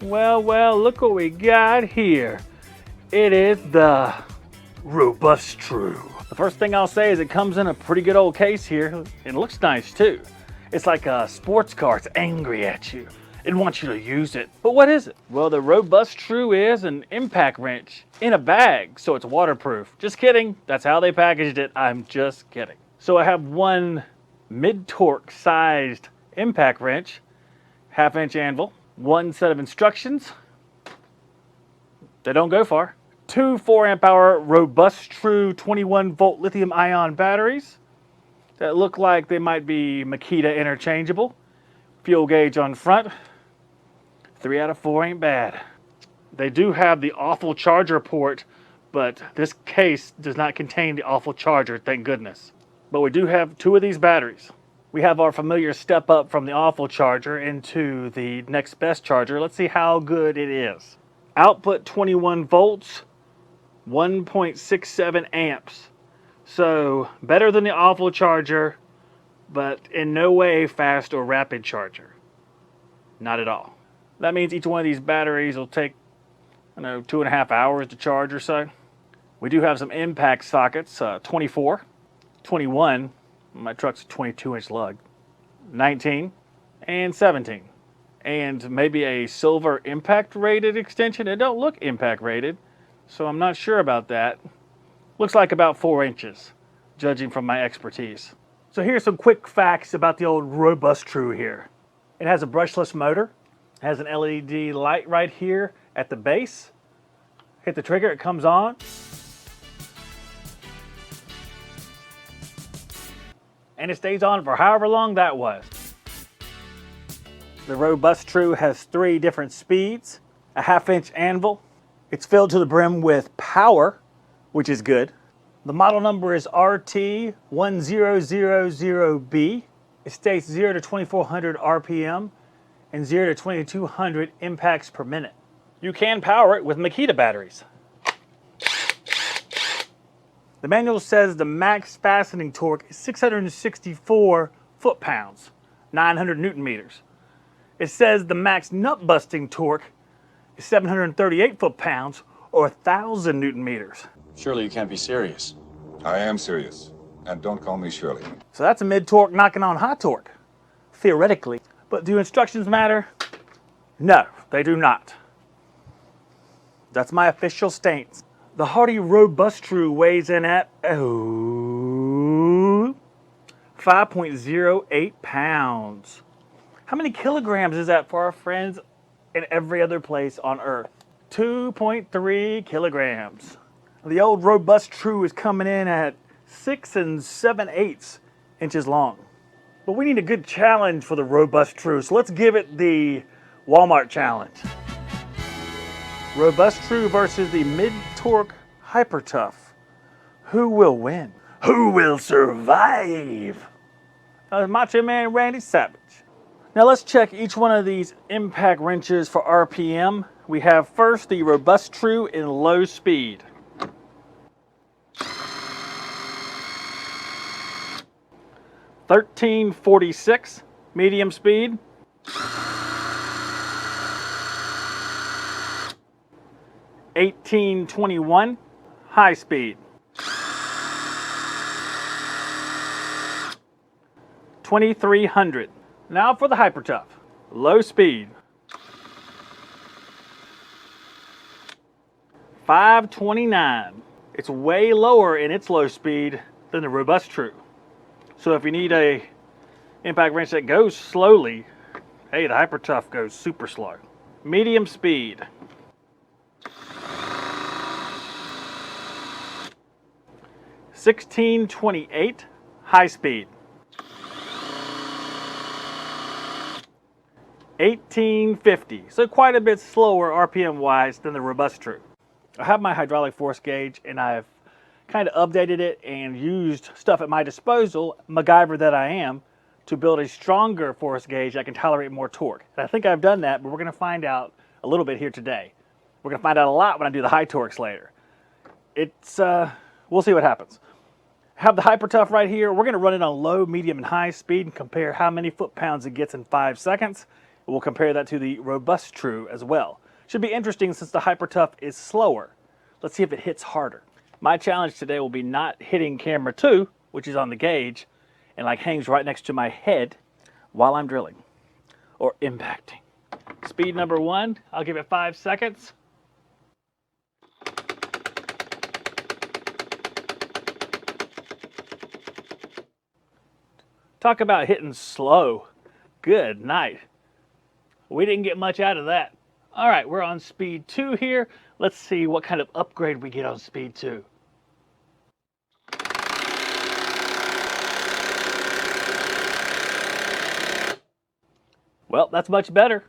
Well, look what we got here. It is the Robustrue. The first thing I'll say is it comes in a pretty good old case here. It looks nice too. It's like a sports car. It's angry at you. It wants you to use it. But what is it? Well, the Robustrue is an impact wrench in a bag, so it's waterproof. Just kidding. That's how they packaged it. I'm just kidding. So I have one mid-torque sized impact wrench, 1/2-inch anvil, one set of instructions. They don't go far. Two 4-amp hour Robustrue 21-volt lithium-ion batteries that look like they might be Makita interchangeable. Fuel gauge on front. 3 out of 4 ain't bad. They do have the awful charger port, but this case does not contain the awful charger, thank goodness. But we do have 2 of these batteries. We have our familiar step up from the awful charger into the next best charger. Let's see how good it is. Output 21 volts, 1.67 amps. So better than the awful charger, but in no way fast or rapid charger. Not at all. That means each one of these batteries will take, 2.5 hours to charge or so. We do have some impact sockets, 24, 21, my truck's a 22-inch lug, 19, and 17. And maybe a silver impact rated extension. It don't look impact rated, so I'm not sure about that. Looks like about 4 inches, judging from my expertise. So here's some quick facts about the old Robustrue here. It has a brushless motor. It has an LED light right here at the base. Hit the trigger, it comes on. And it stays on for however long that was. The Robustrue has 3 different speeds, a 1/2-inch anvil. It's filled to the brim with power, which is good. The model number is RT1000B. It states 0 to 2400 RPM and 0 to 2200 impacts per minute. You can power it with Makita batteries. The manual says the max fastening torque is 664 foot-pounds, 900 newton meters. It says the max nut busting torque is 738 foot-pounds, or 1,000 newton meters. Surely you can't be serious. I am serious. And don't call me Shirley. So that's a mid-torque knocking on high torque, theoretically. But do instructions matter? No, they do not. That's my official stance. The hardy Robustrue weighs in at 5.08 pounds. How many kilograms is that for our friends in every other place on Earth? 2.3 kilograms. The old Robustrue is coming in at 6 7/8 inches long. But we need a good challenge for the Robustrue, so let's give it the Walmart challenge. Robustrue versus the mid-torque Hyper Tough. Who will win? Who will survive? Macho Man Randy Savage. Now let's check each one of these impact wrenches for RPM. We have first the Robustrue in low speed. $13.46 medium speed. $18.21 high speed. $2,300. Now for the Hyper Tough. Low speed. $5.29. It's way lower in its low speed than the Robustrue. So if you need a impact wrench that goes slowly, hey, the Hyper Tough goes super slow. Medium speed. $16.28 high speed. $18.50. So quite a bit slower RPM wise than the Robustrue. I have my hydraulic force gauge and I've kind of updated it and used stuff at my disposal, MacGyver that I am, to build a stronger force gauge that can tolerate more torque. And I think I've done that, but we're going to find out a little bit here today. We're going to find out a lot when I do the high torques later. We'll see what happens. I have the Hyper Tough right here. We're going to run it on low, medium, and high speed and compare how many foot-pounds it gets in 5 seconds. We'll compare that to the Robustrue as well. Should be interesting since the Hyper Tough is slower. Let's see if it hits harder. My challenge today will be not hitting camera 2, which is on the gauge, and like hangs right next to my head while I'm drilling or impacting. Speed number 1, I'll give it 5 seconds. Talk about hitting slow. Good night. We didn't get much out of that. All right, we're on speed 2 here. Let's see what kind of upgrade we get on speed 2. Well, that's much better.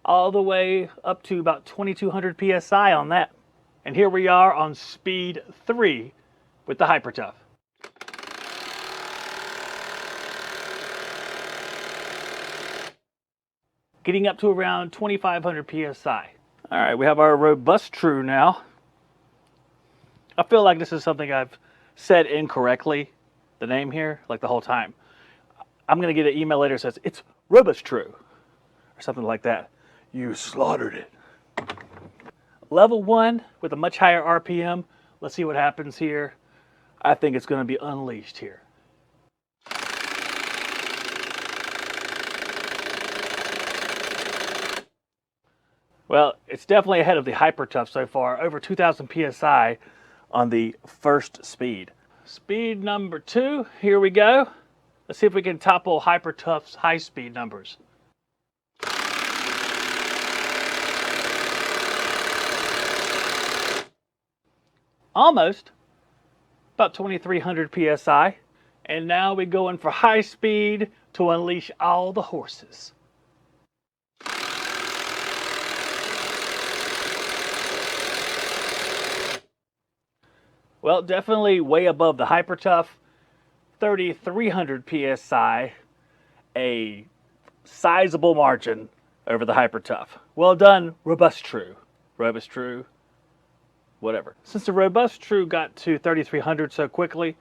All the way up to about 2200 PSI on that. And here we are on speed 3 with the Hyper Tough. Getting up to around 2500 PSI. All right, we have our Robustrue now. I feel like this is something I've said incorrectly, the name here, like the whole time. I'm gonna get an email later that says, it's Robustrue, or something like that. You slaughtered it. Level 1 with a much higher RPM. Let's see what happens here. I think it's gonna be unleashed here. Well, it's definitely ahead of the Hyper Tough so far, over 2000 PSI on the first speed. Speed number 2, here we go. Let's see if we can topple Hyper Tough's high speed numbers. Almost, about 2300 PSI. And now we're going for high speed to unleash all the horses. Well, definitely way above the Hyper Tough, 3300 PSI, a sizable margin over the Hyper Tough. Well done, Robustrue. Robustrue, whatever. Since the Robustrue got to 3300 so quickly,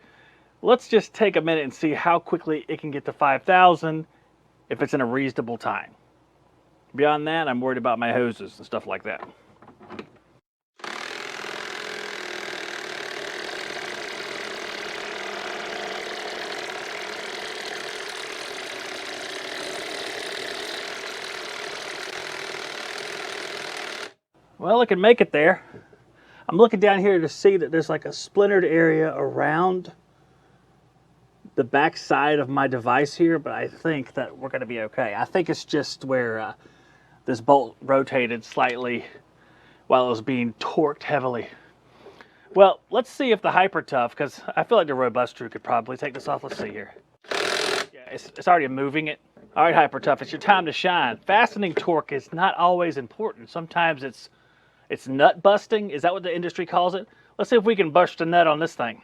let's just take a minute and see how quickly it can get to 5000 if it's in a reasonable time. Beyond that, I'm worried about my hoses and stuff like that. Well, it can make it there. I'm looking down here to see that there's like a splintered area around the back side of my device here, but I think that we're going to be okay. I think it's just where this bolt rotated slightly while it was being torqued heavily. Well, let's see if the Hyper Tough, because I feel like the Robustrue could probably take this off. Let's see here. Yeah, it's already moving it. All right, Hyper Tough, it's your time to shine. Fastening torque is not always important. Sometimes it's nut busting. Is that what the industry calls it? Let's see if we can bust a nut on this thing.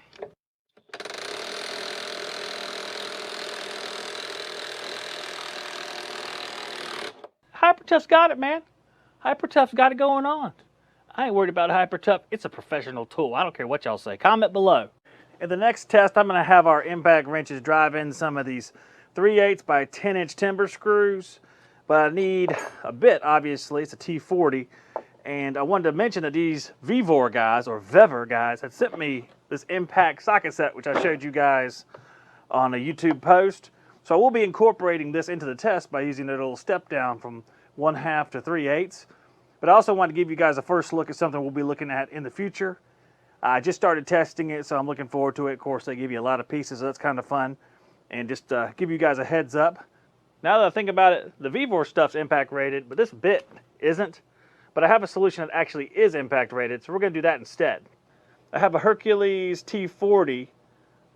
Hyper Tough's got it, man. Hyper Tough's got it going on. I ain't worried about Hyper Tough. It's a professional tool. I don't care what y'all say. Comment below. In the next test, I'm going to have our impact wrenches drive in some of these 3/8 by 10-inch timber screws. But I need a bit, obviously. It's a T40. And I wanted to mention that these Vevor guys, or Vever guys, had sent me this impact socket set, which I showed you guys on a YouTube post. So we'll be incorporating this into the test by using a little step down from 1/2 to 3/8. But I also wanted to give you guys a first look at something we'll be looking at in the future. I just started testing it, so I'm looking forward to it. Of course, they give you a lot of pieces, so that's kind of fun. And just give you guys a heads up. Now that I think about it, the Vevor stuff's impact rated, but this bit isn't. But I have a solution that actually is impact rated, so we're going to do that instead. I have a Hercules T40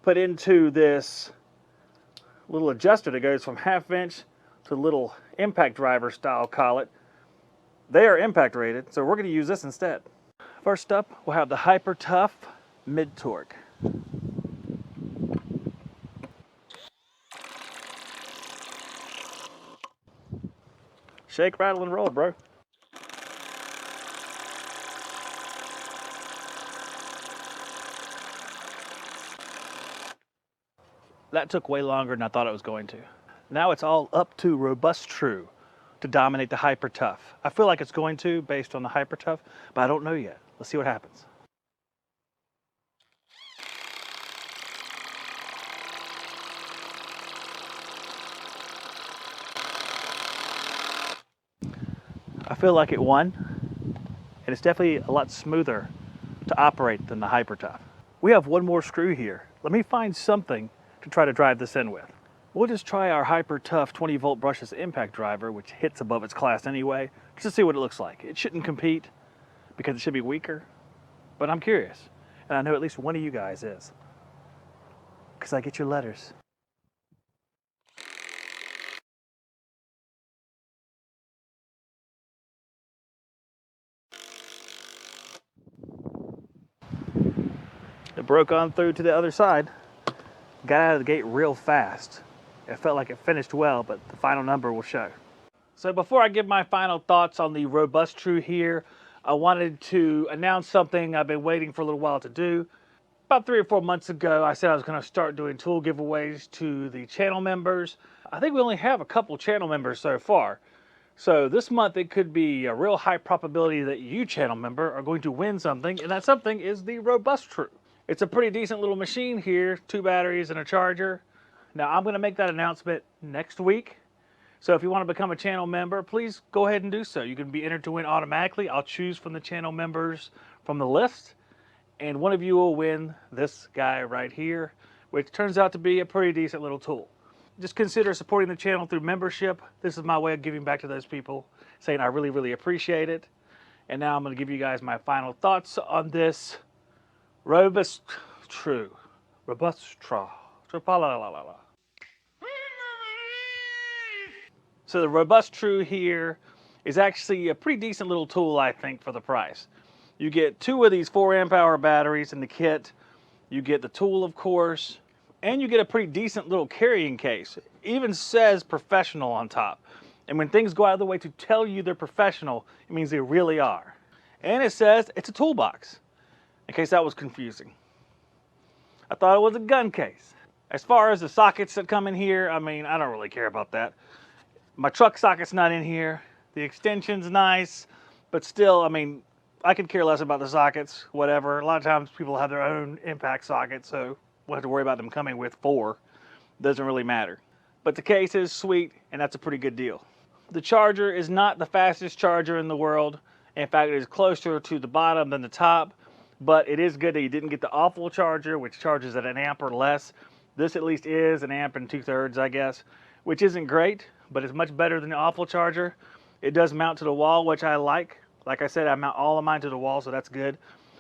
put into this little adjuster that goes from 1/2 inch to little impact driver style collet. They are impact rated, so we're going to use this instead. First up, we'll have the Hyper Tough mid torque. Shake, rattle, and roll, bro. That took way longer than I thought it was going to. Now it's all up to Robustrue to dominate the Hyper Tough. I feel like it's going to based on the Hyper Tough, but I don't know yet. Let's see what happens. I feel like it won, and it's definitely a lot smoother to operate than the Hyper Tough. We have one more screw here. Let me find something to try to drive this in with. We'll just try our Hyper Tough 20 volt brushless impact driver, which hits above its class anyway, just to see what it looks like. It shouldn't compete because it should be weaker, but I'm curious. And I know at least one of you guys is, because I get your letters. It broke on through to the other side. Got out of the gate real fast. It felt like it finished well, but the final number will show. So before I give my final thoughts on the Robustrue here, I wanted to announce something I've been waiting for a little while to do. About 3 or 4 months ago, I said I was going to start doing tool giveaways to the channel members. I think we only have a couple channel members so far. So this month it could be a real high probability that you channel member are going to win something, and that something is the Robustrue. It's a pretty decent little machine here, 2 batteries and a charger. Now I'm going to make that announcement next week. So if you want to become a channel member, please go ahead and do so. You can be entered to win automatically. I'll choose from the channel members from the list, and one of you will win this guy right here, which turns out to be a pretty decent little tool. Just consider supporting the channel through membership. This is my way of giving back to those people, saying I really, really appreciate it. And now I'm going to give you guys my final thoughts on this Robustrue. So the Robustrue here is actually a pretty decent little tool, I think, for the price. You get 2 of these 4 amp hour batteries in the kit. You get the tool, of course, and you get a pretty decent little carrying case. It even says professional on top. And when things go out of the way to tell you they're professional, it means they really are. And it says it's a toolbox, in case that was confusing. I thought it was a gun case. As far as the sockets that come in here, I mean, I don't really care about that. My truck socket's not in here. The extension's nice, but still, I mean, I could care less about the sockets, whatever. A lot of times people have their own impact sockets, so we'll have to worry about them coming with 4. Doesn't really matter. But the case is sweet, and that's a pretty good deal. The charger is not the fastest charger in the world. In fact, it is closer to the bottom than the top, but it is good that you didn't get the awful charger, which charges at 1 amp or less. This at least is 1 amp and 2/3, I guess, which isn't great, but it's much better than the awful charger. It does mount to the wall, which I like. Like I said, I mount all of mine to the wall, so that's good.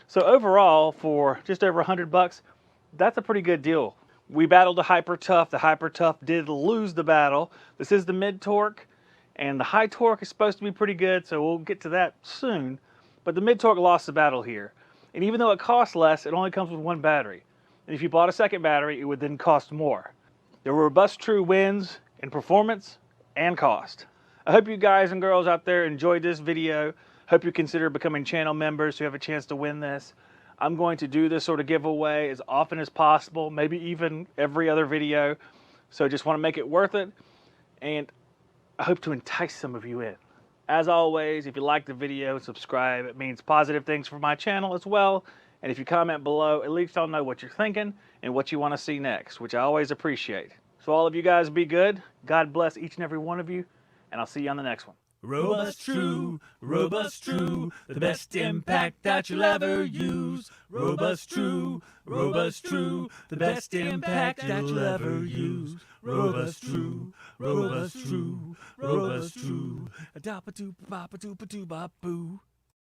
So overall, for just over $100, that's a pretty good deal. We battled the Hyper Tough. The Hyper Tough did lose the battle. This is the mid torque, and the high torque is supposed to be pretty good, so we'll get to that soon. But the mid torque lost the battle here. And even though it costs less, it only comes with 1 battery. And if you bought a second battery, it would then cost more. The Robustrue wins in performance and cost. I hope you guys and girls out there enjoyed this video. Hope you consider becoming channel members so you have a chance to win this. I'm going to do this sort of giveaway as often as possible, maybe even every other video. So just want to make it worth it. And I hope to entice some of you in. As always, if you like the video, subscribe. It means positive things for my channel as well. And if you comment below, at least I'll know what you're thinking and what you want to see next, which I always appreciate. So all of you guys be good. God bless each and every one of you. And I'll see you on the next one. Robustrue, Robustrue, the best impact that you'll ever use. Robustrue, Robustrue, the best impact that you'll ever use. Robustrue, Robustrue, Robustrue, a da ba doo ba ba doo ba doo ba boo.